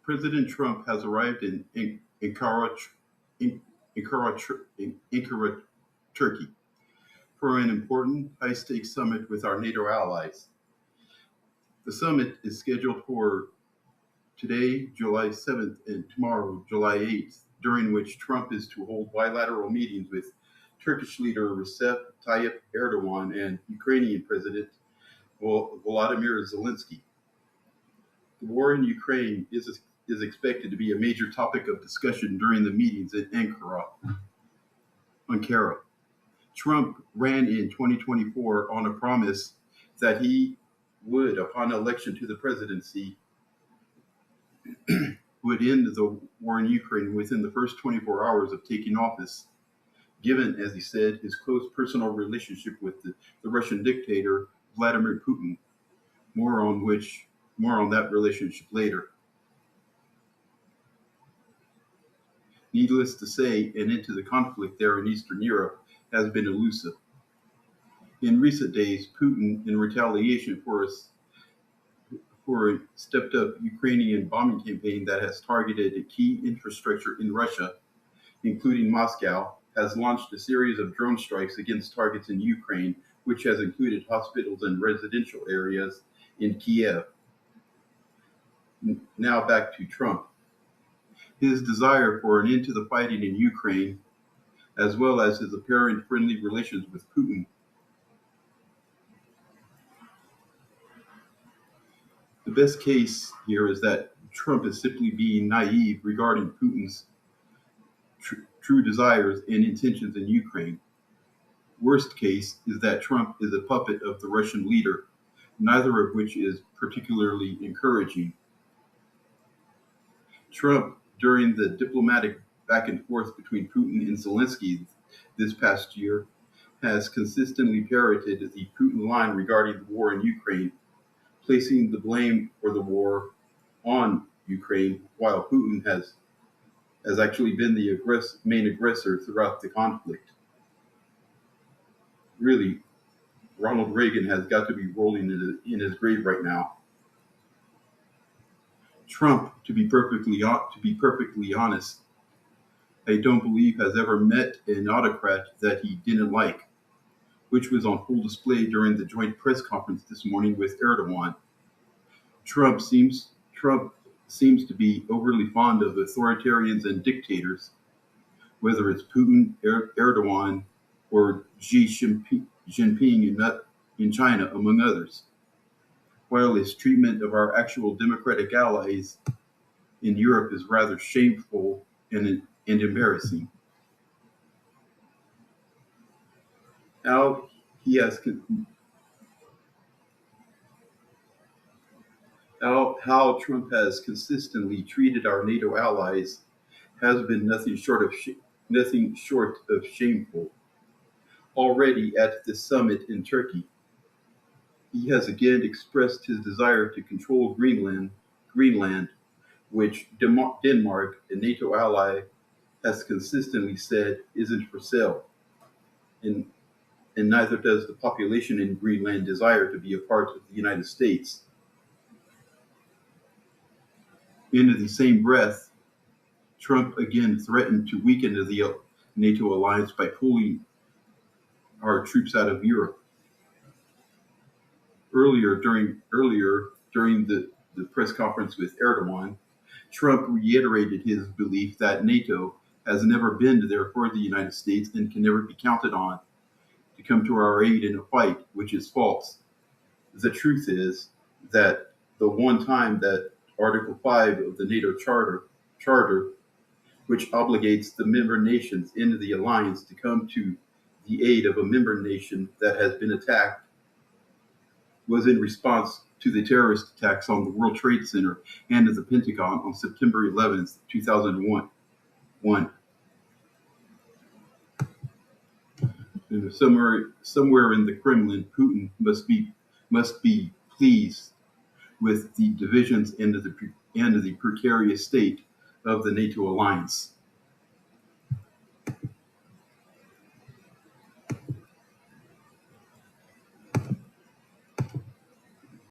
President Trump has arrived in Ankara, Turkey, for an important high-stakes summit with our NATO allies. The summit is scheduled for today, July 7th, and tomorrow, July 8th, during which Trump is to hold bilateral meetings with Turkish leader Recep Tayyip Erdogan and Ukrainian President Volodymyr Zelensky. The war in Ukraine is expected to be a major topic of discussion during the meetings in Ankara. Trump ran in 2024 on a promise that he would, upon election to the presidency, would end the war in Ukraine within the first 24 hours of taking office, given, as he said, his close personal relationship with the Russian dictator Vladimir Putin. More on that relationship later. Needless to say, an end to the conflict there in Eastern Europe has been elusive. In recent days, Putin, in retaliation for a stepped-up Ukrainian bombing campaign that has targeted a key infrastructure in Russia, including Moscow, has launched a series of drone strikes against targets in Ukraine, which has included hospitals and residential areas in Kiev. Now back to Trump. His desire for an end to the fighting in Ukraine, as well as his apparent friendly relations with Putin. The best case here is that Trump is simply being naive regarding Putin's true desires and intentions in Ukraine. Worst case is that Trump is a puppet of the Russian leader, neither of which is particularly encouraging. Trump, during the diplomatic back and forth between Putin and Zelensky this past year, has consistently parroted the Putin line regarding the war in Ukraine, placing the blame for the war on Ukraine, while Putin has actually been the main aggressor throughout the conflict. Really, Ronald Reagan has got to be rolling in his grave right now. Trump, to be perfectly honest, I don't believe has ever met an autocrat that he didn't like, which was on full display during the joint press conference this morning with Erdogan. Trump seems to be overly fond of authoritarians and dictators, whether it's Putin, Erdogan, or Xi Jinping in China, among others, while his treatment of our actual democratic allies in Europe is rather shameful and embarrassing. How Trump has consistently treated our NATO allies has been nothing short of shameful. Already at the summit in Turkey, he has again expressed his desire to control Greenland, which Denmark, a NATO ally, has consistently said isn't for sale. And neither does the population in Greenland desire to be a part of the United States. In the same breath, Trump again threatened to weaken the NATO alliance by pulling our troops out of Europe. Earlier during the press conference with Erdogan, Trump reiterated his belief that NATO has never been there for the United States and can never be counted on to come to our aid in a fight, which is false. The truth is that the one time that Article 5 of the NATO Charter, which obligates the member nations in the alliance to come to the aid of a member nation that has been attacked, was in response to the terrorist attacks on the World Trade Center and at the Pentagon on September 11th, 2001. Somewhere in the Kremlin, Putin must be pleased with the divisions and the precarious state of the NATO alliance.